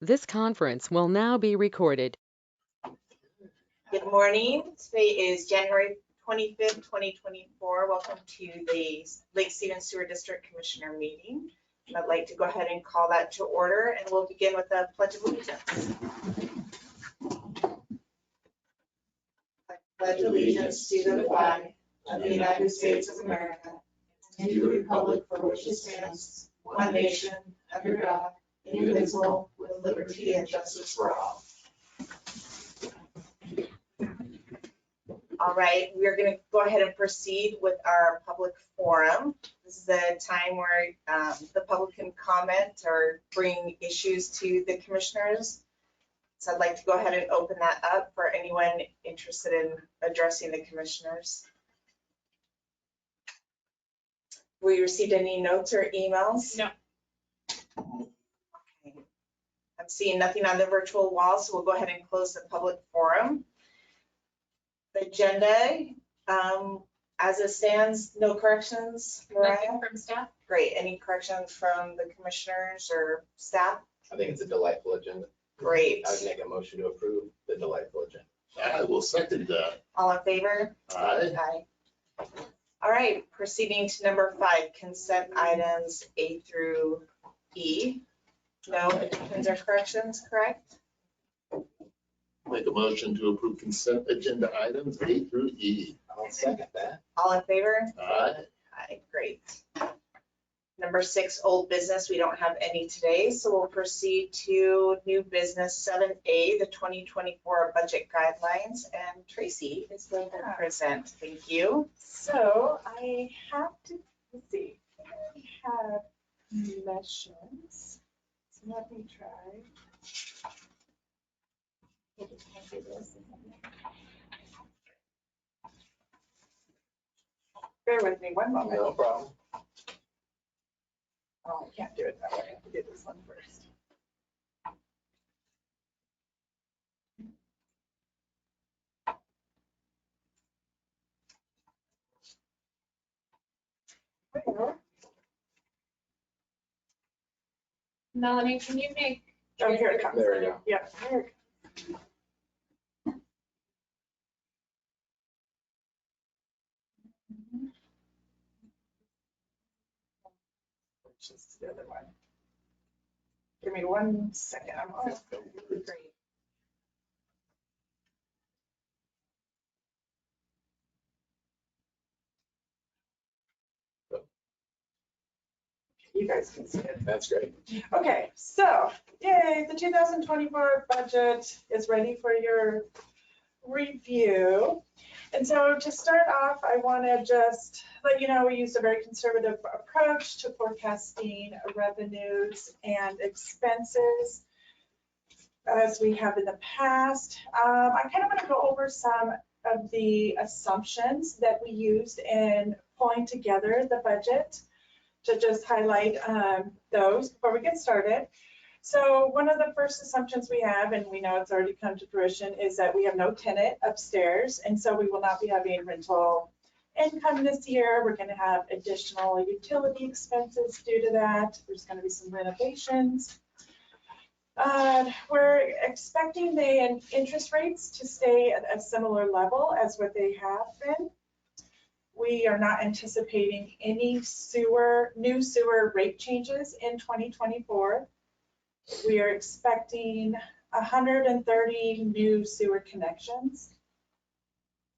This conference will now be recorded. Good morning. Today is January 25th, 2024. Welcome to the Lake Stevens Sewer District Commissioner meeting. And I'd like to go ahead and call that to order, and we'll begin with a pledge of allegiance. I pledge allegiance to the flag of the United States of America and to the republic for which it stands, one nation, under God, indivisible, with liberty and justice for all. All right, we're going to go ahead and proceed with our public forum. This is the time where the public can comment or bring issues to the commissioners. So I'd like to go ahead and open that up for anyone interested in addressing the commissioners. We received any notes or emails? No. Okay. I'm seeing nothing on the virtual wall, so we'll go ahead and close the public forum. The agenda, as it stands, no corrections, Mariah? Nothing from staff? Great. Any corrections from the commissioners or staff? I think it's a delightful agenda. Great. I would make a motion to approve the delightful agenda. I will second that. All in favor? Aye. Aye. All right, proceeding to number 5, consent items A through E. No additions or corrections, correct? Make a motion to approve consent agenda items A through E. I'll second that. All in favor? Aye. Aye, great. Number 6, old business. We don't have any today, so we'll proceed to new business 7A, the 2024 budget guidelines. And Tracy is going to present. Thank you. So I have to, let's see, I have measurements. So let me try. Maybe I can do this. Bear with me one moment. No problem. Oh, I can't do it that way. I have to do this one first. There you go. Melanie, can you make? Oh, here it comes. There we go. Yeah, here it comes. Which is the other one. Give me 1 second. I'm on. Great. You guys can see it. That's great. Okay, so yay, the 2024 budget is ready for your review. And so to start off, I want to just let you know we used a very conservative approach to forecasting revenues and expenses as we have in the past. I kind of want to go over some of the assumptions that we used in pulling together the budget, to just highlight those before we get started. So one of the first assumptions we have, and we know it's already come to fruition, is that we have no tenant upstairs. And so we will not be having rental income this year. We're going to have additional utility expenses due to that. There's going to be some renovations. We're expecting the interest rates to stay at a similar level as what they have been. We are not anticipating any new sewer rate changes in 2024. We are expecting 130 new sewer connections.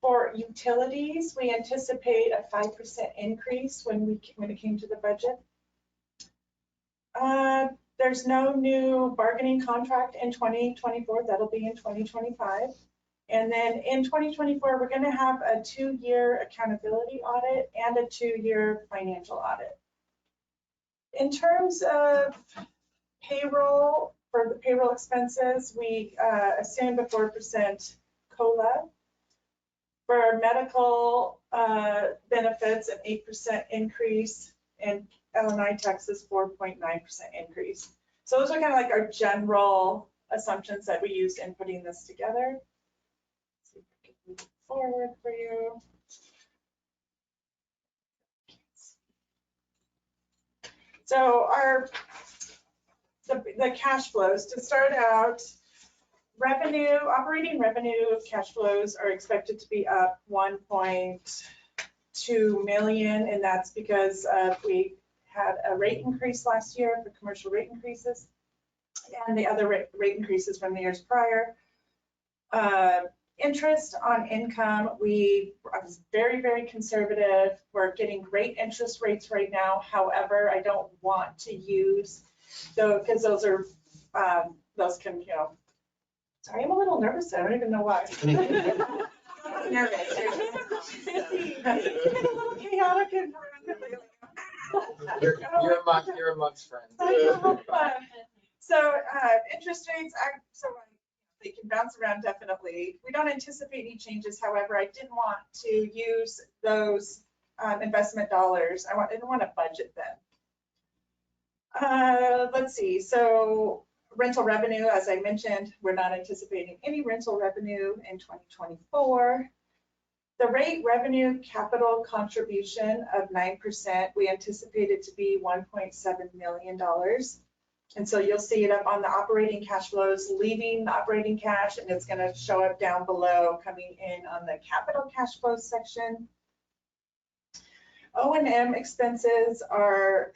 For utilities, we anticipate a 5% increase when it came to the budget. There's no new bargaining contract in 2024. That'll be in 2025. And then in 2024, we're going to have a 2-year accountability audit and a 2-year financial audit. In terms of payroll, for the payroll expenses, we assumed a 4% COLA. For medical benefits, an 8% increase, and L&I taxes, 4.9% increase. So those are kind of like our general assumptions that we used in putting this together. See if I can move it forward for you. So our the cash flows. To start out, operating revenue cash flows are expected to be up 1.2 million, and that's because we had a rate increase last year for commercial rate increases and the other rate increases from the years prior. Interest on income, I was very, very conservative. We're getting great interest rates right now. However, I don't want to use those, because those can, sorry, I'm a little nervous. I don't even know why. Nervous. It's a little chaotic and. You're amongst friends. I know, but- So interest rates, they can bounce around definitely. We don't anticipate any changes. However, I didn't want to use those investment dollars. I didn't want to budget them. Let's see. So rental revenue, as I mentioned, we're not anticipating any rental revenue in 2024. The rate revenue capital contribution of 9%, we anticipate it to be $1.7 million. And so you'll see it up on the operating cash flows, leaving the operating cash, and it's going to show up down below, coming in on the capital cash flows section. O&M expenses are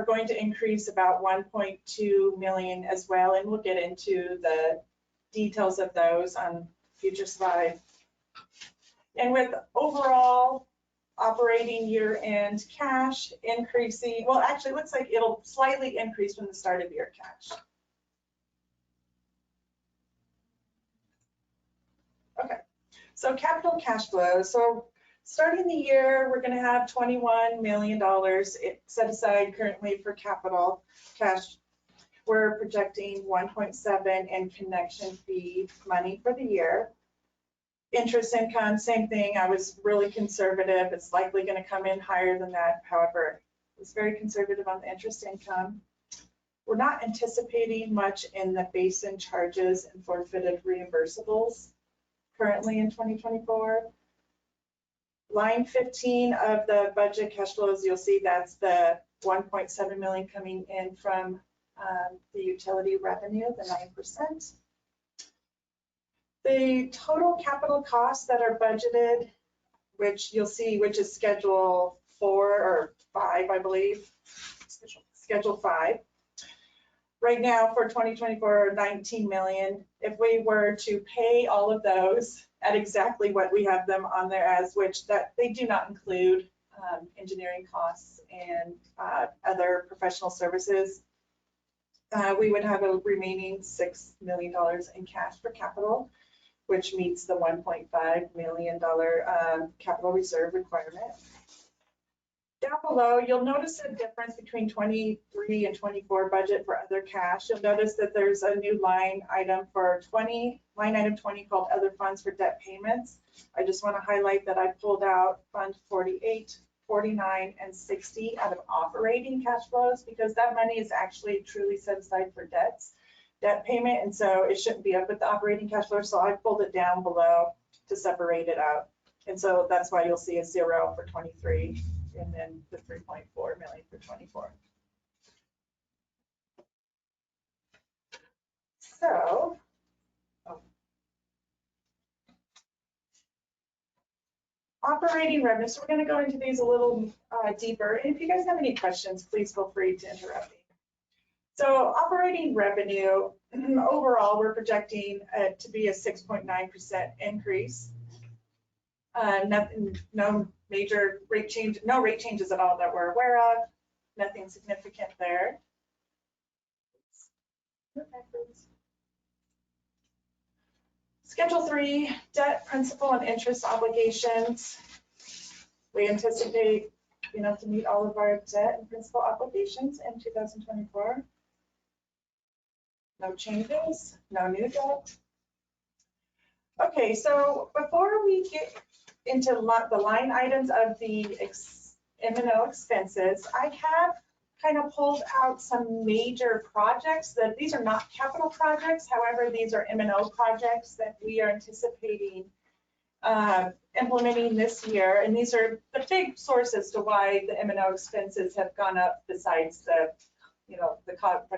going to increase about 1.2 million as well, and we'll get into the details of those on future slides. And with overall operating year-end cash increasing, well, actually, it looks like it'll slightly increase from the start of year cash. Okay, so capital cash flow. So starting the year, we're going to have $21 million set aside currently for capital cash. We're projecting 1.7 in connection fee money for the year. Interest income, same thing. I was really conservative. It's likely going to come in higher than that. However, I was very conservative on the interest income. We're not anticipating much in the basin charges and forfeited reimbursables currently in 2024. Line 15 of the budget cash flows, you'll see that's the 1.7 million coming in from the utility revenue, the 9%. The total capital costs that are budgeted, which you'll see, which is Schedule 4 or 5, I believe, Schedule 5. Right now for 2024, 19 million. If we were to pay all of those at exactly what we have them on there as, which that they do not include engineering costs and other professional services, we would have a remaining $6 million in cash for capital, which meets the $1.5 million capital reserve requirement. Down below, you'll notice a difference between 23 and 24 budget for other cash. You'll notice that there's a new line item for line item 20 called other funds for debt payments. I just want to highlight that I pulled out Fund 48, 49, and 60 out of operating cash flows because that money is actually truly set aside for debt payment, and so it shouldn't be up with the operating cash flow. So I pulled it down below to separate it out. And so that's why you'll see a 0 for 23 and then the 3.4 million for 24. So, operating revenue. So we're going to go into these a little deeper. And if you guys have any questions, please feel free to interrupt me. So operating revenue, overall, we're projecting to be a 6.9% increase. No major rate change, no rate changes at all that we're aware of. Nothing significant there. Schedule 3, debt, principal, and interest obligations. We anticipate, to meet all of our debt and principal obligations in 2024. No changes, no new debt. Okay, so before we get into the line items of the M&O expenses, I have kind of pulled out some major projects that these are not capital projects. However, these are M&O projects that we are anticipating implementing this year. And these are the big sources to why the M&O expenses have gone up besides the the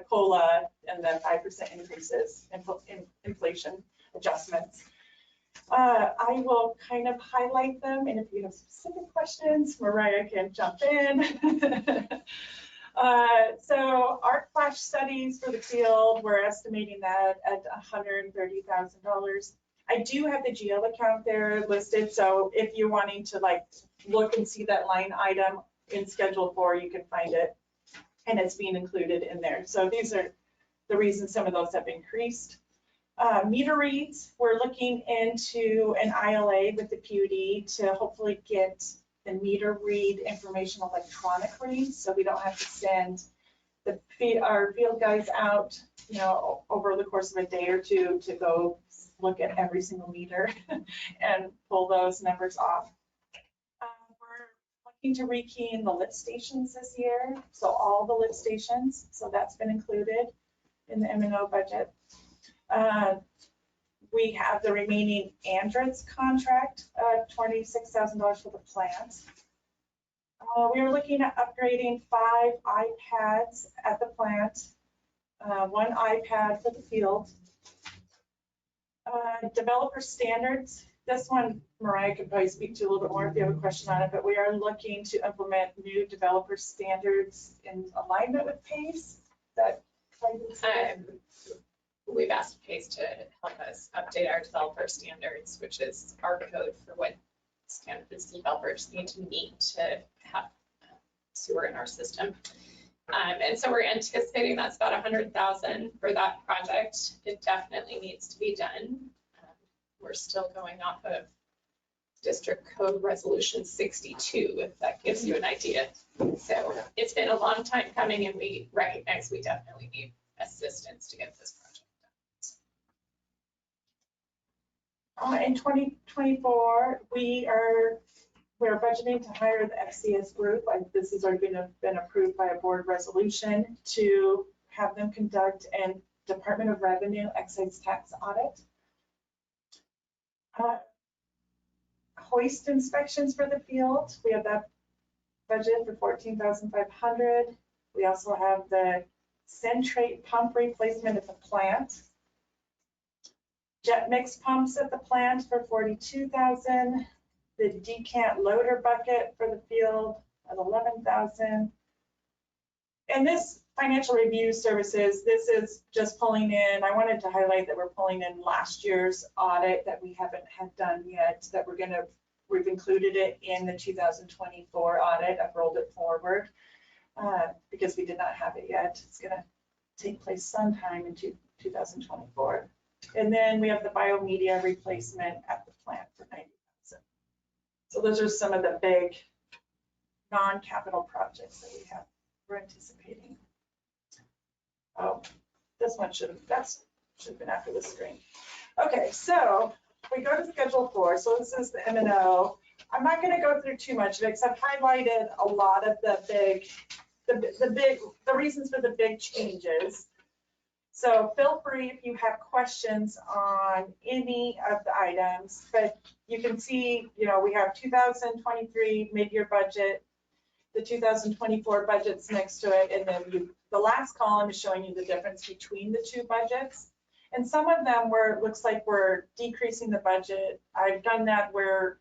COLA and the 5% increases, inflation adjustments. I will kind of highlight them, and if you have specific questions, Mariah can jump in. So art flash studies for the field, we're estimating that at $130,000. I do have the GL account there listed, so if you're wanting to like look and see that line item in Schedule 4, you can find it, and it's being included in there. So these are the reasons some of those have increased. Meter reads, we're looking into an ILA with the PUD to hopefully get the meter read information electronically, so we don't have to send our field guys out, over the course of a day or two to go look at every single meter and pull those numbers off. We're looking to rekey in the lift stations this year, so all the lift stations, so that's been included in the M&O budget. We have the remaining Android's contract, $26,000 for the plant. We are looking at upgrading 5 iPads at the plant, 1 iPad for the field. Developer standards, this one Mariah could probably speak to a little bit more if you have a question on it, but we are looking to implement new developer standards in alignment with PACE. We've asked PACE to help us update our developer standards, which is our code for what standards developers need to meet to have sewer in our system. And so we're anticipating that's about 100,000 for that project. It definitely needs to be done. We're still going off of District Code Resolution 62, if that gives you an idea. So it's been a long time coming, and we recognize we definitely need assistance to get this project done. In 2024, we're budgeting to hire the FCS group. This has already been approved by a board resolution to have them conduct an Department of Revenue excise tax audit. Hoist inspections for the field. We have that budget for $14,500. We also have the Centrate pump replacement at the plant. Jet mix pumps at the plant for $42,000. The decant loader bucket for the field at $11,000. And this financial review services, this is just pulling in, I wanted to highlight that we're pulling in last year's audit that we haven't had done yet, that we've included it in the 2024 audit. I've rolled it forward because we did not have it yet. It's gonna take place sometime in 2024. And then we have the biomedia replacement at the plant for $90,000. So those are some of the big non-capital projects that we're anticipating. Oh, this one should have been after the screen. Okay, so we go to Schedule 4. So this is the M&O. I'm not going to go through too much of it, because I've highlighted a lot of the reasons for the big changes. So feel free if you have questions on any of the items, but you can see, we have 2023 mid-year budget, the 2024 budget's next to it, and then the last column is showing you the difference between the two budgets. And some of them where it looks like we're decreasing the budget. I've done that where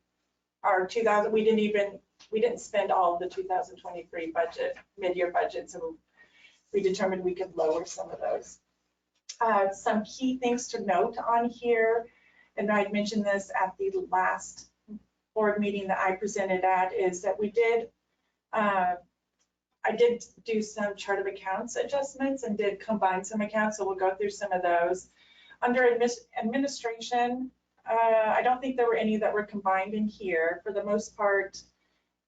our we didn't spend all of the 2023 budget, mid-year budget, so we determined we could lower some of those. Some key things to note on here, and I'd mentioned this at the last board meeting that I presented at, is that I did do some chart of accounts adjustments and did combine some accounts, so we'll go through some of those. Under administration, I don't think there were any that were combined in here. For the most part,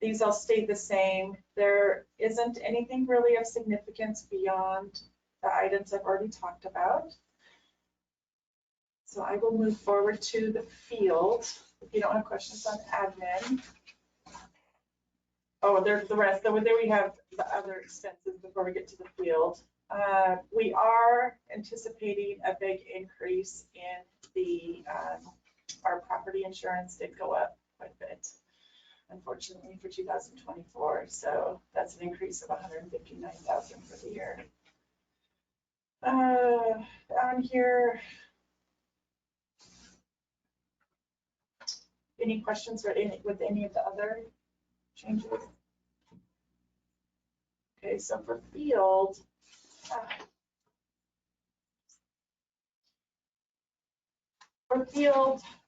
these all stayed the same. There isn't anything really of significance beyond the items I've already talked about. So I will move forward to the field. If you don't have questions on admin. Oh, there's the rest. So there we have the other expenses before we get to the field. We are anticipating a big increase in our property insurance did go up quite a bit, unfortunately, for 2024. So that's an increase of $159,000 for the year. On here. Any questions with any of the other changes? Okay, so for field,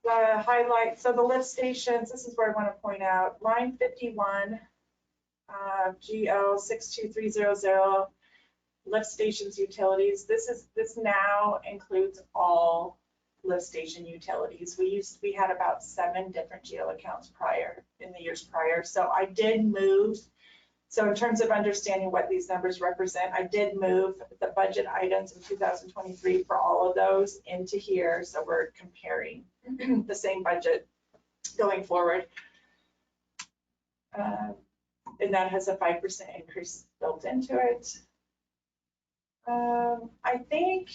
the highlight, so the lift stations, this is where I want to point out, line 51, GO 62300, lift stations utilities. This now includes all lift station utilities. We had about 7 different GO accounts in the years prior. So I did move. So in terms of understanding what these numbers represent, I did move the budget items in 2023 for all of those into here. So we're comparing the same budget going forward. And that has a 5% increase built into it. I think,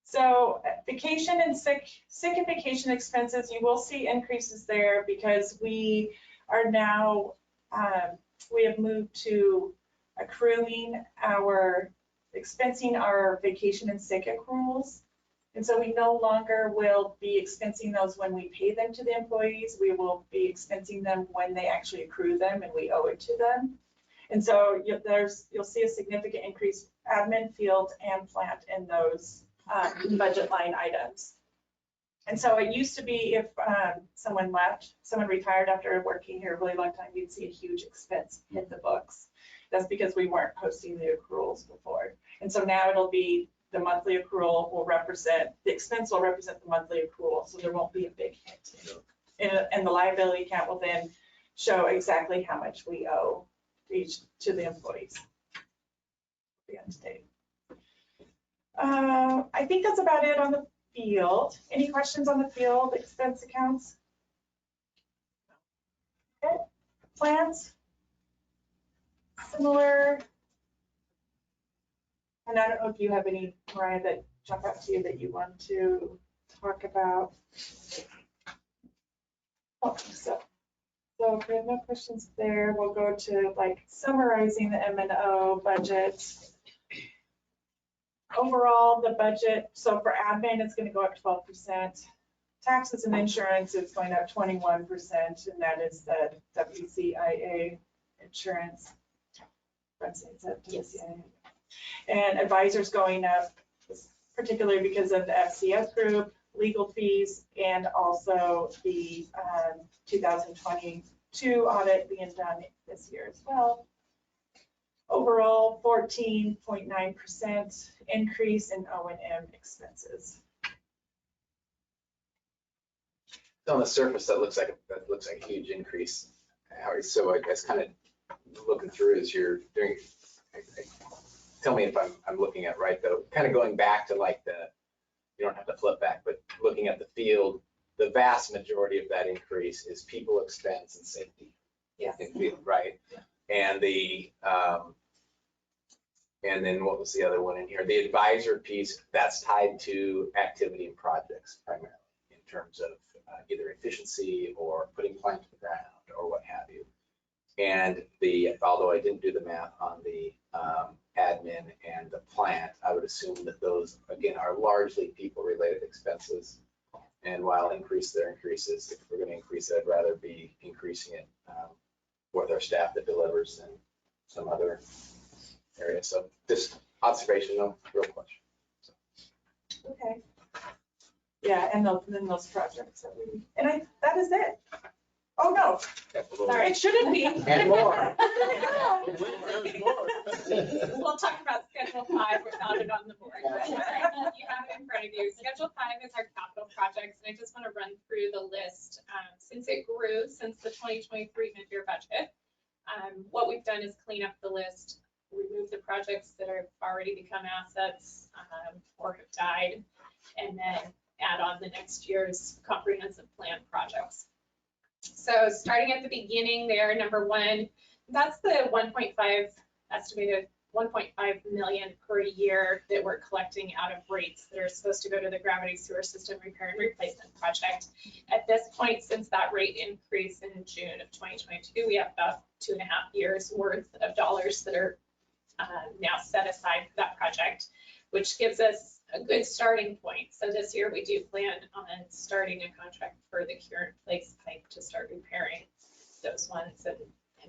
so vacation and sick and vacation expenses, you will see increases there because we are now, we have moved to expensing our vacation and sick accruals. And so we no longer will be expensing those when we pay them to the employees. We will be expensing them when they actually accrue them and we owe it to them. And so you'll see a significant increase admin, field, and plant in those budget line items. And so it used to be if someone retired after working here a really long time, you'd see a huge expense hit the books. That's because we weren't posting the accruals before. And so now it'll be the monthly accrual the expense will represent the monthly accrual. So there won't be a big hit. And the liability account will then show exactly how much we owe to the employees. I think that's about it on the field. Any questions on the field expense accounts? Okay. Plans? Similar. And I don't know if you have any, Mariah, that jump out to you that you want to talk about. Oh, so if we have no questions there, we'll go to like summarizing the M&O budget. Overall, the budget, so for admin, it's going to go up 12%. Taxes and insurance is going up 21%, and that is the WCIA insurance. Yes. And advisors going up, particularly because of the FCS group, legal fees, and also the 2022 audit being done this year as well. Overall, 14.9% increase in O&M expenses. On the surface, that looks like a huge increase. So I guess kind of looking through as you're doing, tell me if I'm looking at right though. Kind of going back to like you don't have to flip back, but looking at the field, the vast majority of that increase is people expense and safety. Yeah. In field, right? Yeah. And then what was the other one in here? The advisor piece, that's tied to activity and projects primarily in terms of either efficiency or putting plant to the ground or what have you. And although I didn't do the math on the admin and the plant, I would assume that those, again, are largely people-related expenses. And while their increases, if we're going to increase it, I'd rather be increasing it with our staff that delivers than some other area. So just observation, no real question. So. Okay. Yeah, and then those projects that is it. Oh no, sorry, it shouldn't be. And more. We'll talk about Schedule 5 without it on the board. You have it in front of you. Schedule 5 is our capital projects, and I just want to run through the list. Since it grew since the 2023 mid-year budget, what we've done is clean up the list, remove the projects that have already become assets or have died, and then add on the next year's comprehensive plan projects. So starting at the beginning there, number 1, that's the estimated 1.5 million per year that we're collecting out of rates that are supposed to go to the gravity sewer system repair and replacement project. At this point, since that rate increase in June of 2022, we have about 2.5 years worth of dollars that are now set aside for that project, which gives us a good starting point. So this year we do plan on starting a contract for the cure and place pipe to start repairing those ones and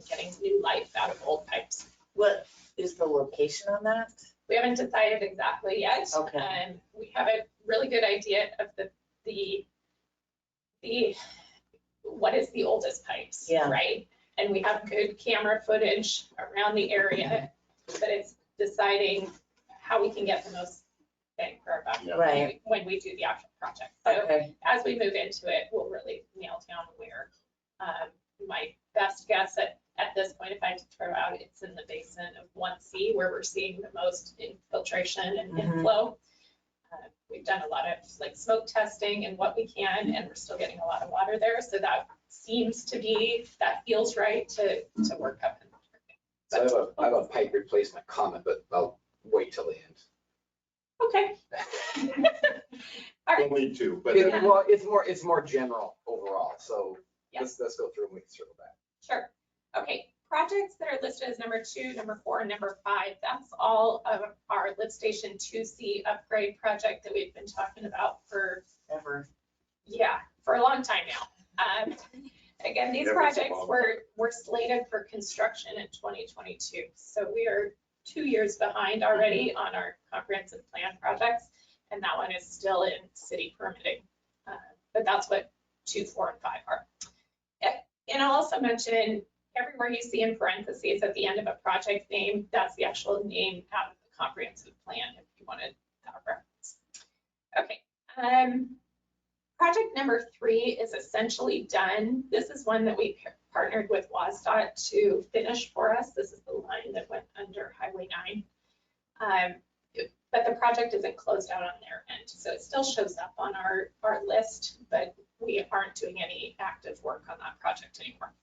getting new life out of old pipes. What is the location on that? We haven't decided exactly yet. Okay. We have a really good idea of the what is the oldest pipes, Yeah. right? And we have good camera footage around the area, but it's deciding how we can get the most bang for our buck Right. when we do the actual project. So Okay. as we move into it, we'll really nail down where. My best guess at this point, if I had to throw out, it's in the basin of 1C where we're seeing the most infiltration and inflow. We've done a lot of like smoke testing and what we can, and we're still getting a lot of water there. So that seems to be, that feels right to work up. So I have a pipe replacement comment, but I'll wait till the end. Okay. All right. Only two, but Well, it's more general overall, so let's go through and we can circle back. Sure. Okay, projects that are listed as number 2, number 4, and number 5, that's all of our lift station 2C upgrade project that we've been talking about for a long time now. Again, these Never so projects long. were slated for construction in 2022. So we are 2 years behind already on our comprehensive plan projects, and that one is still in city permitting. But that's what 2, 4, and 5 are. And I'll also mention, everywhere you see in parentheses at the end of a project name, that's the actual name out of the comprehensive plan if you wanted that reference. Okay. Project number 3 is essentially done. This is one that we partnered with WSDOT to finish for us. This is the line that went under Highway 9. But the project isn't closed out on their end. So it still shows up on our list, but we aren't doing any active work on that project anymore.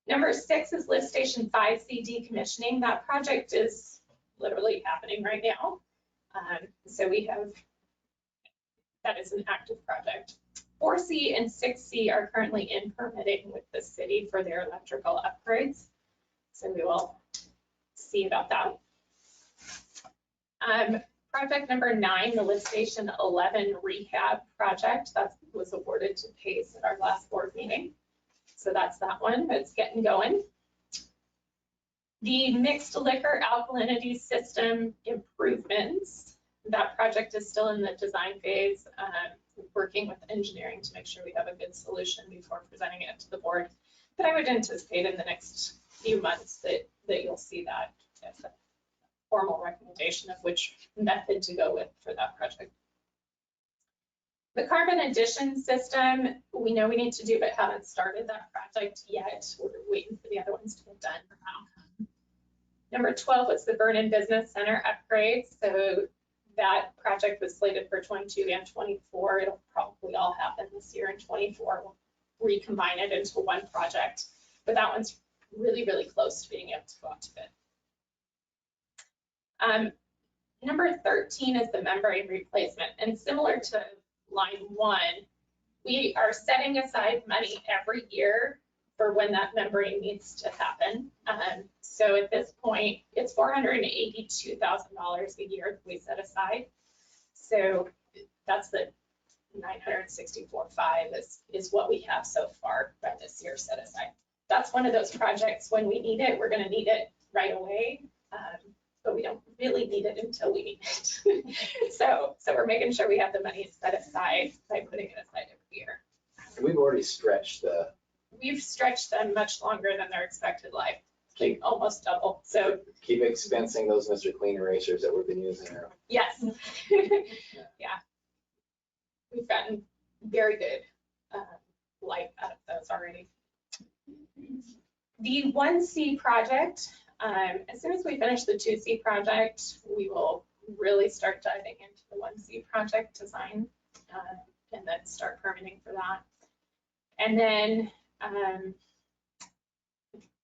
Number 6 is lift station 5C decommissioning. That project is literally happening right now. So that is an active project. 4C and 6C are currently in permitting with the city for their electrical upgrades. So we will see about that. Project number 9, the lift station 11 rehab project, that was awarded to PACE at our last board meeting. So that's that one, it's getting going. The mixed liquor alkalinity system improvements, that project is still in the design phase, working with engineering to make sure we have a good solution before presenting it to the board. But I would anticipate in the next few months that you'll see that as a formal recommendation of which method to go with for that project. The carbon addition system, we know we need to do, but haven't started that project yet. We're waiting for the other ones to get done for now. Number 12 was the Vernon Business Center upgrade. So that project was slated for 22 and 24. It'll probably all happen this year in 24. We'll recombine it into one project, but that one's really, really close to being able to go out to bid. Number 13 is the membrane replacement, and similar to line 1, we are setting aside money every year for when that membrane needs to happen. So at this point, it's $482,000 a year that we set aside. So that's the 964.5 is what we have so far by this year set aside. That's one of those projects when we need it, we're going to need it right away. But we don't really need it until we need it. So we're making sure we have the money set aside by putting it aside every year. We've already stretched We've stretched them much longer than their expected life, like almost double. So keep expensing those Mr. Clean erasers that we've been using. yes, yeah, we've gotten very good life out of those already. The 1C project. As soon as we finish the 2C project, we will really start diving into the 1C project design and then start permitting for that. And then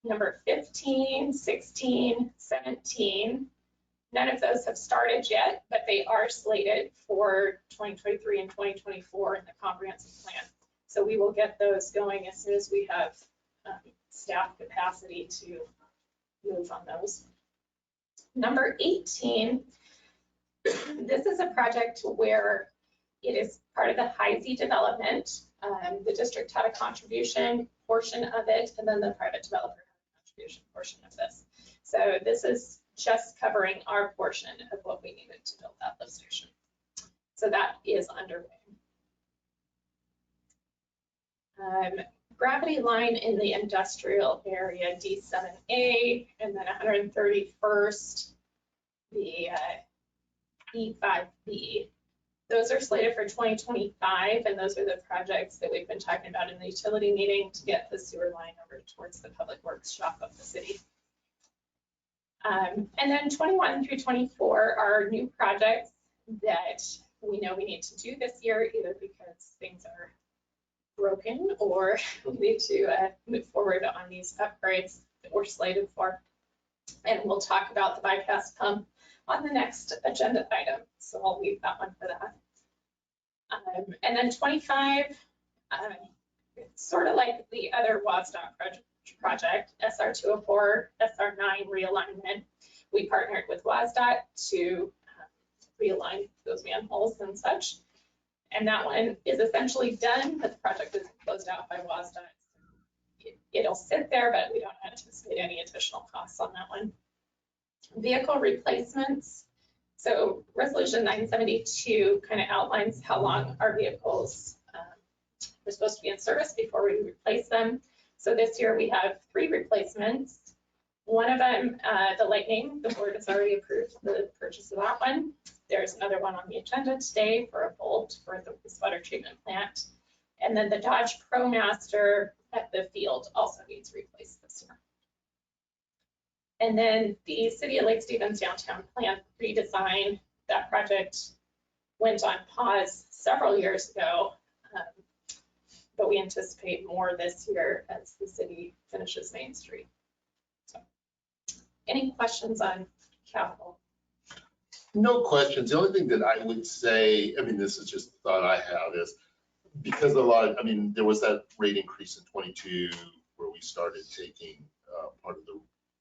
number 15, 16, 17, none of those have started yet, but they are slated for 2023 and 2024 in the comprehensive plan. So we will get those going as soon as we have staff capacity to move on those. Number 18, this is a project where it is part of the High Z development. The district had a contribution portion of it, and then the private developer had a contribution portion of this. So this is just covering our portion of what we needed to build that lift station. So that is underway. Gravity line in the industrial area, D7A, and then 131st, the E5B. Those are slated for 2025, and those are the projects that we've been talking about in the utility meeting to get the sewer line over towards the public works shop of the city. And then 21 through 24 are new projects that we know we need to do this year, either because things are broken or we need to move forward on these upgrades that we're slated for. And we'll talk about the bypass pump on the next agenda item. So I'll leave that one for that. And then 25, it's sort of like the other WASDOT project, SR204, SR9 realignment. We partnered with WASDOT to realign those manholes and such. And that one is essentially done, but the project is closed out by WASDOT. It'll sit there, but we don't anticipate any additional costs on that one. Vehicle replacements. So resolution 972 kind of outlines how long our vehicles are supposed to be in service before we replace them. So this year we have 3 replacements. One of them, the Lightning, the board has already approved the purchase of that one. There's another one on the agenda today for a Bolt for the wastewater treatment plant. And then the Dodge ProMaster at the field also needs replaced this year. And then the City of Lake Stevens downtown plant redesign, that project went on pause several years ago, but we anticipate more this year as the city finishes Main Street. So, any questions on capital? No questions. The only thing that I would say, I mean, this is just a thought I have, is because there was that rate increase in 22 where we started taking part of the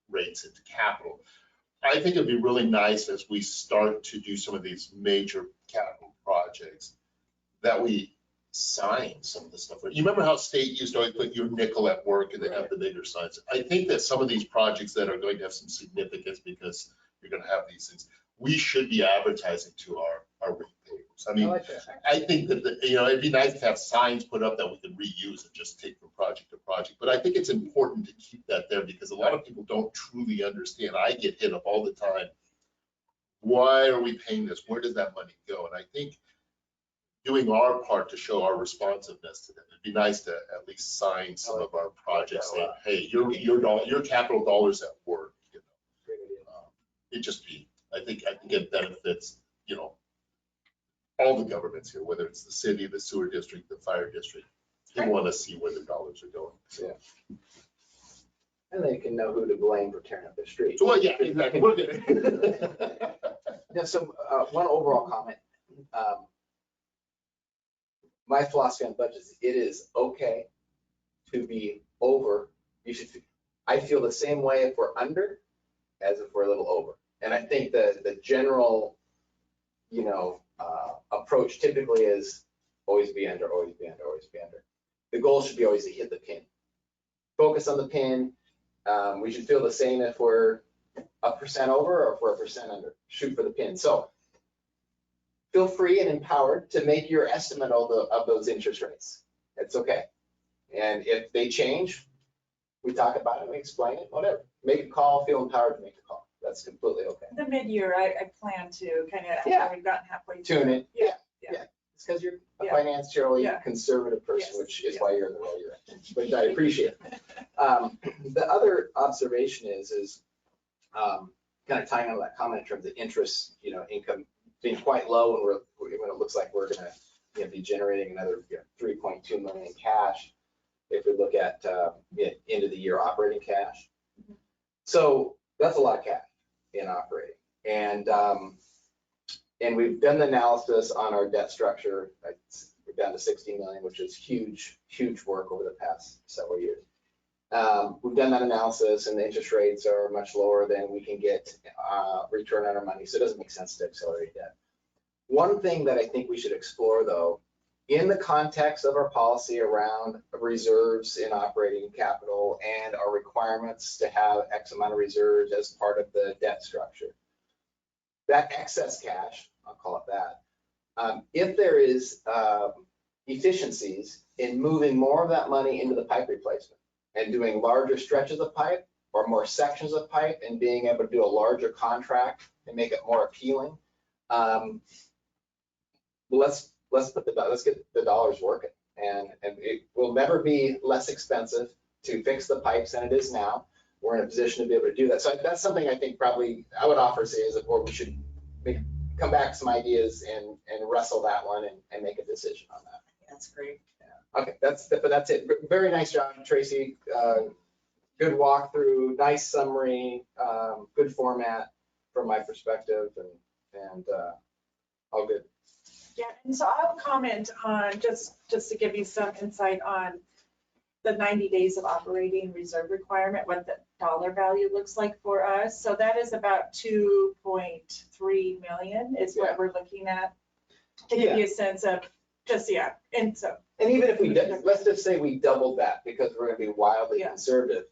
rates into capital. I think it'd be really nice as we start to do some of these major capital projects that we sign some of the stuff. You remember how state used to always put your nickel at work and they have the bigger signs? I think that some of these projects that are going to have some significance because you're going to have these things, we should be advertising to our ratepayers. I mean, I think that, it'd be nice to have signs put up that we can reuse and just take from project to project. But I think it's important to keep that there because a lot of people don't truly understand. I get hit up all the time. Why are we paying this? Where does that money go? And I think doing our part to show our responsiveness to them, it'd be nice to at least sign some of our projects saying, hey, your capital dollars at work. It just be. I think it benefits, all the governments here, whether it's the city, the sewer district, the fire district. They want to see where their dollars are going. So. Yeah. And they can know who to blame for tearing up their streets. Well, yeah, exactly. Yeah, so one overall comment. My philosophy on budgets, it is okay to be over. I feel the same way if we're under as if we're a little over. And I think the general, approach typically is always be under, always be under, always be under. The goal should be always to hit the pin. Focus on the pin. We should feel the same if we're 1% over or if we're 1% under. Shoot for the pin. So feel free and empowered to make your estimate of those interest rates. It's okay. And if they change, we talk about it, we explain it, whatever. Make a call, feel empowered to make a call. That's completely okay. The mid-year, I plan to kind of, after we've gotten halfway through. Tune it. Yeah. It's because you're a financially conservative person, which is why you're in the role you're in, which I appreciate. The other observation is kind of tying on that comment in terms of interest, income being quite low when it looks like we're going to be generating another 3.2 million in cash if we look at end of the year operating cash. So that's a lot of cash in operating. And we've done the analysis on our debt structure. We're down to 60 million, which is huge work over the past several years. We've done that analysis and the interest rates are much lower than we can get return on our money. So it doesn't make sense to accelerate debt. One thing that I think we should explore though, in the context of our policy around reserves in operating capital and our requirements to have X amount of reserves as part of the debt structure, that excess cash, I'll call it that, if there is efficiencies in moving more of that money into the pipe replacement and doing larger stretches of pipe or more sections of pipe and being able to do a larger contract and make it more appealing, let's get the dollars working, and it will never be less expensive to fix the pipes than it is now. We're in a position to be able to do that. So that's something I think probably I would offer, say, as a board, we should come back with some ideas and wrestle that one and make a decision on that. That's great. Yeah. Okay, that's it. Very nice job, Tracy. Good walkthrough, nice summary, good format from my perspective, and all good. Yeah, and so I'll comment on, just to give you some insight on the 90 days of operating reserve requirement, what the dollar value looks like for us. So that is about 2.3 million is what we're looking at, to give you a sense of just, and so. And even if we did, let's just say we doubled that because we're gonna be wildly conservative,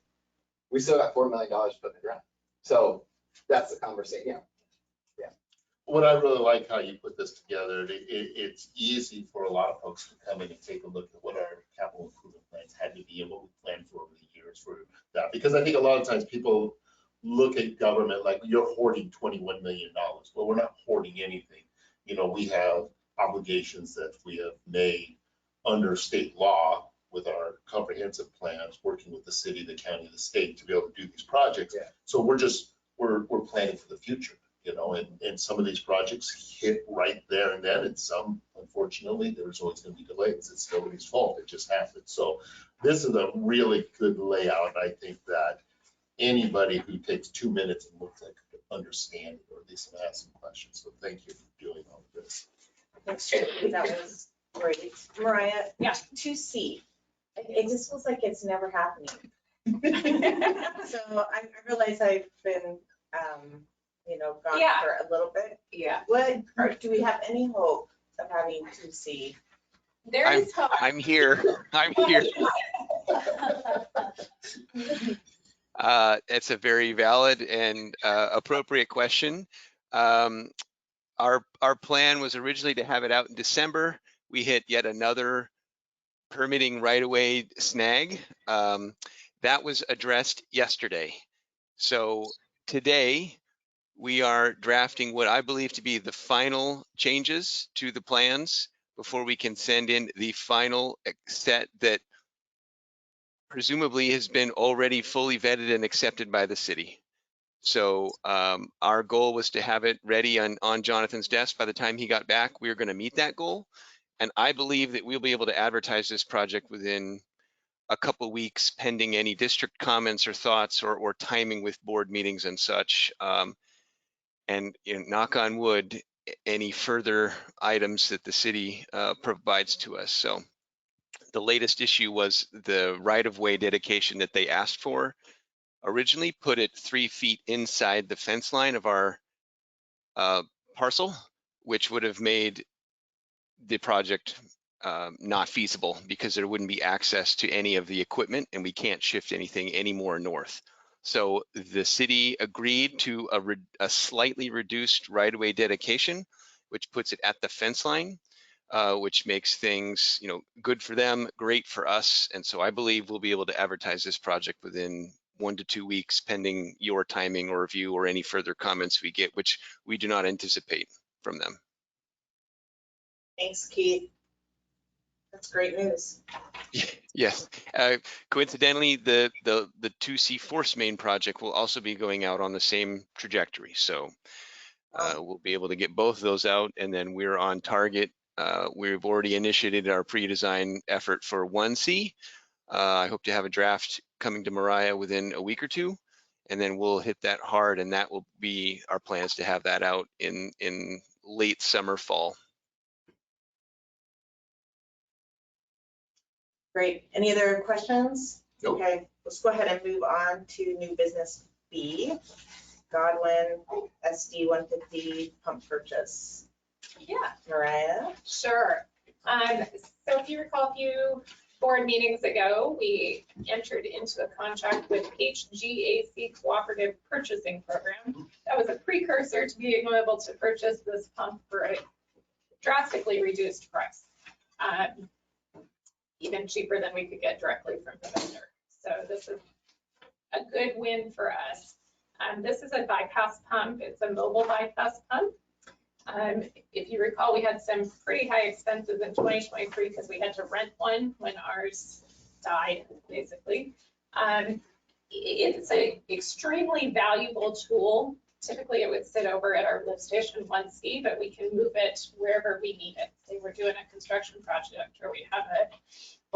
we still got $4 million to put in the ground. So that's the conversation, What I really like how you put this together, it's easy for a lot of folks to come in and take a look at what our capital improvement plans had to be and what we planned for over the years for that. Because I think a lot of times people look at government like you're hoarding $21 million. Well, we're not hoarding anything. You know, we have obligations that we have made under state law with our comprehensive plans, working with the city, the county, the state to be able to do these projects. Yeah. So we're planning for the future. You know, and some of these projects hit right there and then, and some, unfortunately, there's always going to be delays. It's nobody's fault. It just happens. So this is a really good layout. I think that anybody who takes 2 minutes and looks at it could understand it, or at least ask some questions. So thank you for doing all of this. Thanks, Tracy. That was great. Mariah, Yeah. 2C. It just feels like it's never happening. So I realize I've been, gone Yeah. for a little bit. Yeah, Do we have any hope of having 2C? there is hope. I'm here. I'm here. It's a very valid and appropriate question. Our plan was originally to have it out in December. We hit yet another permitting right-of-way snag. That was addressed yesterday. So today, we are drafting what I believe to be the final changes to the plans before we can send in the final set that presumably has been already fully vetted and accepted by the city. So our goal was to have it ready on Jonathan's desk by the time he got back. We were going to meet that goal. And I believe that we'll be able to advertise this project within a couple weeks, pending any district comments or thoughts or timing with board meetings and such. And knock on wood, any further items that the city provides to us. So the latest issue was the right-of-way dedication that they asked for. Originally put it 3 feet inside the fence line of our parcel, which would have made the project not feasible because there wouldn't be access to any of the equipment and we can't shift anything any more north. So the city agreed to a slightly reduced right-of-way dedication, which puts it at the fence line, which makes things, good for them, great for us. And so I believe we'll be able to advertise this project within 1 to 2 weeks, pending your timing or review or any further comments we get, which we do not anticipate from them. Thanks, Keith. That's great news. Yes. Coincidentally, the 2C Force Main project will also be going out on the same trajectory. So we'll be able to get both of those out, and then we're on target. We've already initiated our pre-design effort for 1C. I hope to have a draft coming to Mariah within a week or two, and then we'll hit that hard, and that will be our plans to have that out in late summer, fall. Great. Any other questions? Nope. Okay, let's go ahead and move on to new business B, Godwin SD 150 pump purchase. Yeah, Mariah? sure. So if you recall, a few board meetings ago, we entered into a contract with HGAC Cooperative Purchasing Program. That was a precursor to being able to purchase this pump for a drastically reduced price. Even cheaper than we could get directly from the vendor. So this is a good win for us. This is a bypass pump. It's a mobile bypass pump. If you recall, we had some pretty high expenses in 2023 because we had to rent one when ours died, basically. It's an extremely valuable tool. Typically, it would sit over at our lift station 1C, but we can move it wherever we need it. Say we're doing a construction project or we have a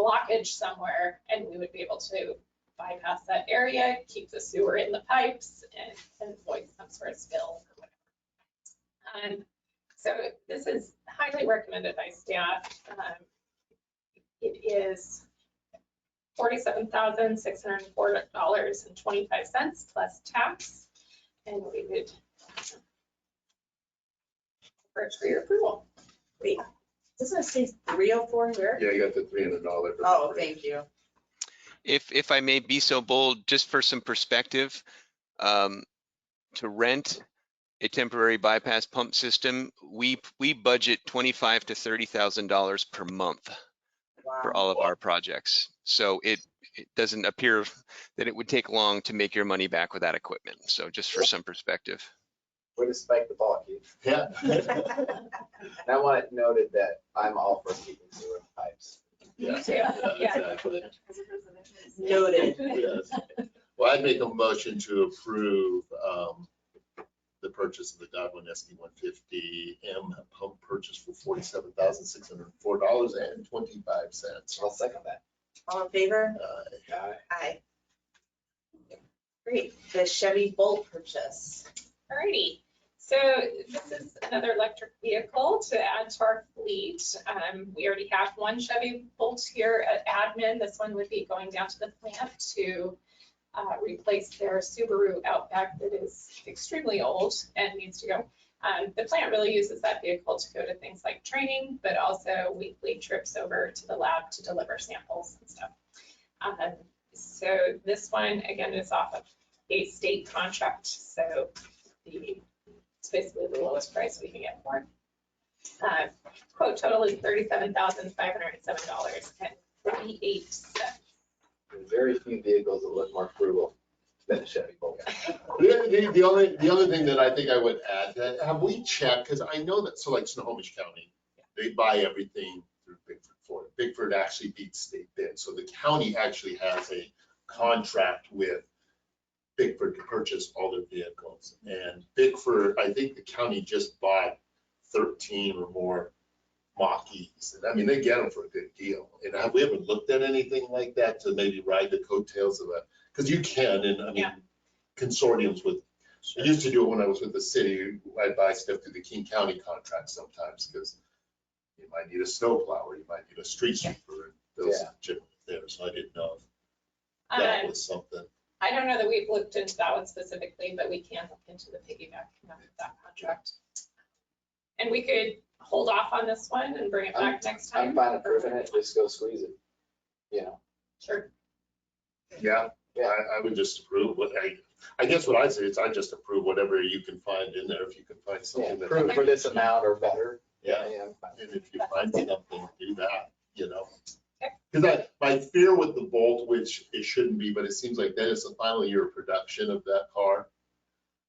blockage somewhere, and we would be able to bypass that area, keep the sewer in the pipes, and avoid some sort of spill or whatever. So this is highly recommended by staff. It is $47,604.25 plus tax, and we would urge for your approval. Wait, doesn't it say 304 here? Yeah, you got the $300. Oh, thank you. If I may be so bold, just for some perspective, to rent a temporary bypass pump system, we budget $25,000 to $30,000 per month for Wow. all of our projects. So it doesn't appear that it would take long to make your money back with that equipment. So just for some perspective. Way to spike the ball, Keith. Yeah. And I want it noted that I'm all for keeping sewer in pipes. Yeah, Yeah. exactly. Noted. Yes. Well, I'd make a motion to approve the purchase of the Godwin SD 150M pump purchase for $47,604.25. I'll second that. All in favor? Aye. Great. The Chevy Bolt purchase. Alrighty, so this is another electric vehicle to add to our fleet. We already have one Chevy Bolt here at admin. This one would be going down to the plant to replace their Subaru Outback that is extremely old and needs to go. The plant really uses that vehicle to go to things like training, but also weekly trips over to the lab to deliver samples and stuff. So this one, again, is off of a state contract. So it's basically the lowest price we can get for it. Quote total is $37,507.48. Very few vehicles that look more frugal than a Chevy Bolt. The other thing that I think I would add, that have we checked, because I know that, so like Snohomish County, they buy everything through Bickford, Florida. Bickford actually beats state bid. So the county actually has a contract with Bickford to purchase all their vehicles. And Bickford, I think the county just bought 13 or more Mach-E's. And I mean, they get them for a good deal. And have we ever looked at anything like that to maybe ride the coattails of a, because you can, and I mean, Yeah. consortiums with, I used to do it when I was with the city. I'd buy stuff through the King County contract sometimes because you might need a snowplow or you might need a street sweeper. And those generally there. So I didn't know if that was something. I don't know that we've looked into that one specifically, but we can look into the piggyback of that contract. And we could hold off on this one and bring it back next time. I'm fine approving it, just go squeeze it, you know. Sure. Yeah, I would just approve what I guess what I'd say is I just approve whatever you can find in there. If you can find Yeah, something that. approve for this amount or better. Yeah. I'm fine. And if you find something, do that, you know. Because my fear with the Bolt, which it shouldn't be, but it seems like that is the final year of production of that car.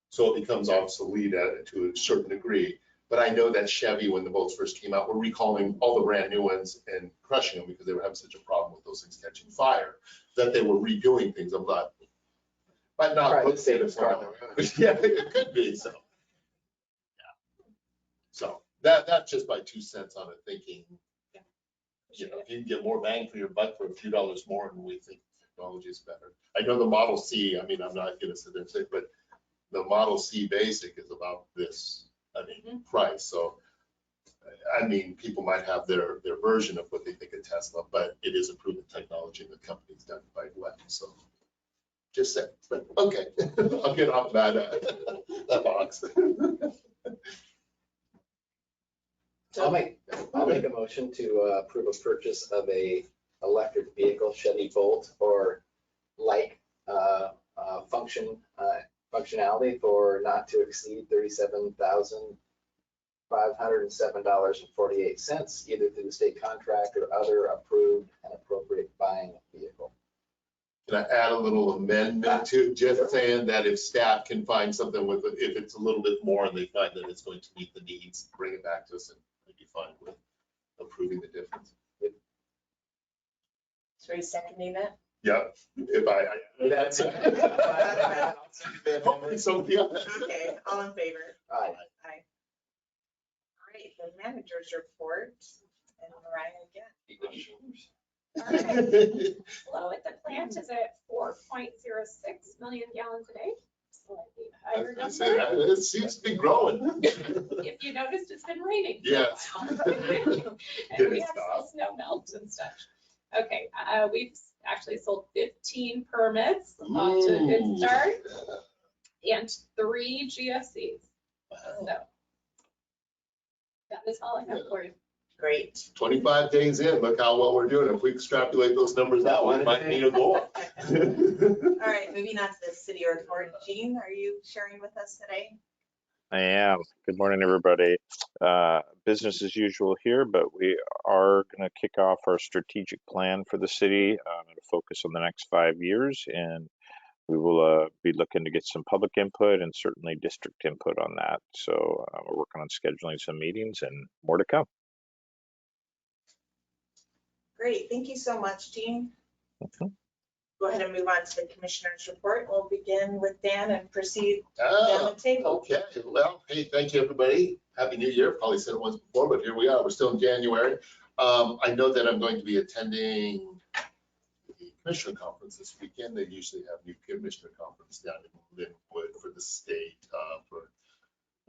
So it becomes obsolete to a certain degree. But I know that Chevy, when the Bolts first came out, were recalling all the brand new ones and crushing them because they were having such a problem with those things catching fire, that they were redoing things. I'm not, but not. Right, let's save this car. Yeah, it could be, so. Yeah. So that's just my 2 cents on it, thinking, you know, if you can get more bang for your buck for a few dollars more, and we think technology is better. I know the Model C, I mean, I'm not gonna sit there and say, but the Model C Basic is about this, I mean, price. So I mean, people might have their version of what they think of Tesla, but it is a proven technology and the company's done quite well, so. Just saying, but okay, I'll get off that box. I'll make a motion to approve a purchase of a electric vehicle, Chevy Bolt or like functionality for not to exceed $37,507.48, either through the state contract or other approved and appropriate buying vehicle. Can I add a little amendment to just saying that if staff can find something with, if it's a little bit more and they find that it's going to meet the needs, bring it back to us and we'd be fine with approving the difference. So are you seconding that? Yep, if That's it. So, yeah. Okay, all in favor? Aye. Aye. All right, the manager's report and Mariah again. Flow at the plant is at 4.06 million gallons a day. Slightly higher I say number. that, it seems to be growing. If you noticed, it's been raining. for a Yes. while. And Didn't we have stop. some snow melt and stuff. Okay, we've actually sold 15 permits, off to a good start, and 3 GSCs. So that is all I have for you. Great. 25 days in, look how well we're doing. If we extrapolate those numbers out, we might need a goal. All right, moving on to the city report. Jean, are you sharing with us today? I am. Good morning, everybody. Business as usual here, but we are going to kick off our strategic plan for the city to focus on the next 5 years, and we will be looking to get some public input and certainly district input on that. So we're working on scheduling some meetings and more to come. Great, thank you so much, Jean. Mhm. Go ahead and move on to the commissioner's report. We'll begin with Dan and proceed down the table. Okay, well, hey, thank you, everybody. Happy New Year. Probably said it once before, but here we are. We're still in January. I know that I'm going to be attending the commissioner conference this weekend. They usually have new commissioner conference down in Linwood for the state, for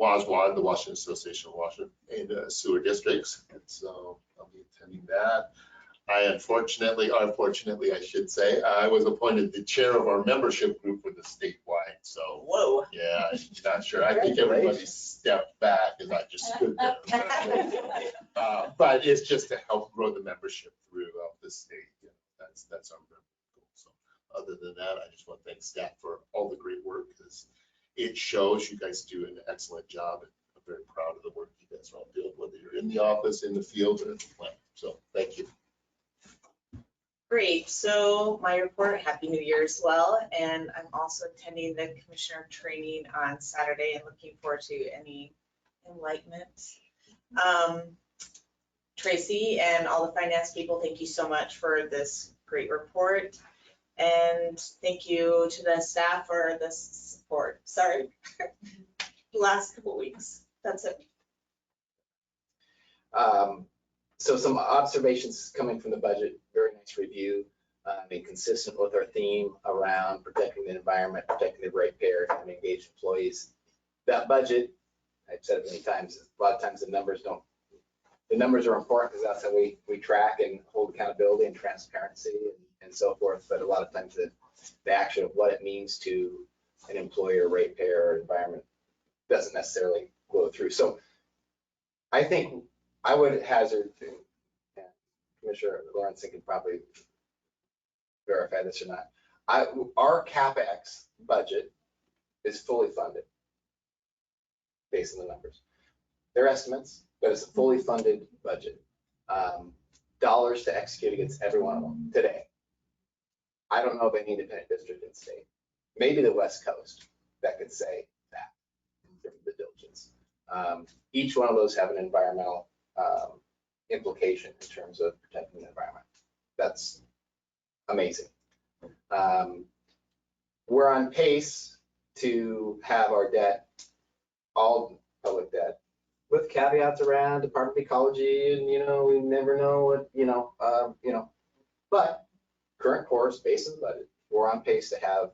WASWA, the Washington Association of Water and Sewer Districts. And so I'll be attending that. Unfortunately, I should say, I was appointed the chair of our membership group for the statewide. So, Whoa. yeah, I'm not sure. I think everybody stepped back and I just stood there. But it's just to help grow the membership throughout the state. You know, that's our goal. So, other than that, I just want to thank staff for all the great work because it shows you guys do an excellent job. And I'm very proud of the work you guys are all doing, whether you're in the office, in the field, or in the plant. So, thank you. Great, so my report, Happy New Year as well, and I'm also attending the commissioner training on Saturday and looking forward to any enlightenment. Tracy and all the finance people, thank you so much for this great report. And thank you to the staff for the support. Sorry, last couple weeks, that's it. So some observations coming from the budget, very nice review, being consistent with our theme around protecting the environment, protecting the ratepayers, and engaged employees. That budget, I've said it many times, a lot of times the numbers are important because that's how we track and hold accountability and transparency and so forth. But a lot of times the action of what it means to an employer, ratepayer, or environment doesn't necessarily go through. So I think I would hazard to, and Commissioner Lawrence can probably verify this or not. Our CapEx budget is fully funded based on the numbers. They're estimates, but it's a fully funded budget. Dollars to execute against every one of them today. I don't know of any independent district in the state. Maybe the West Coast that could say that in the diligence. Each one of those have an environmental implication in terms of protecting the environment. That's amazing. We're on pace to have our debt, all public debt, with caveats around Department of Ecology and, we never know what, but current course based on the budget, we're on pace to have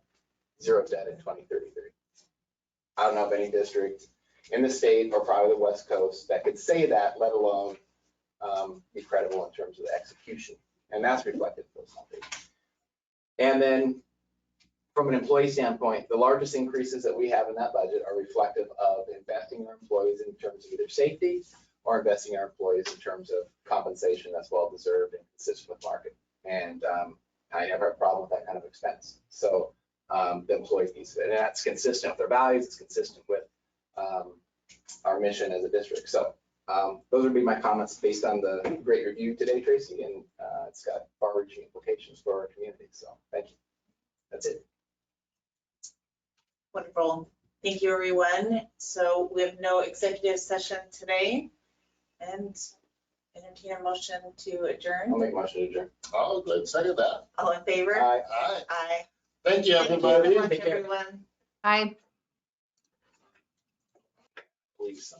zero debt in 2033. I don't know of any district in the state or probably the West Coast that could say that, let alone be credible in terms of the execution. And that's reflected in those numbers. And then from an employee standpoint, the largest increases that we have in that budget are reflective of investing in our employees in terms of either safety or investing in our employees in terms of compensation that's well deserved and consistent with market. And I never have a problem with that kind of expense. So the employee piece of it, and that's consistent with our values, it's consistent with our mission as a district. So those would be my comments based on the great review today, Tracy, and it's got far-reaching implications for our community. So thank you. That's it. Wonderful. Thank you, everyone. So we have no executive session today, and entertain a motion to I'll adjourn. make a motion to adjourn. I'll go ahead and second that. All in favor? Aye. Aye. Aye. Thank you, Thank you everybody. so much, Take care. everyone. Hi. Please.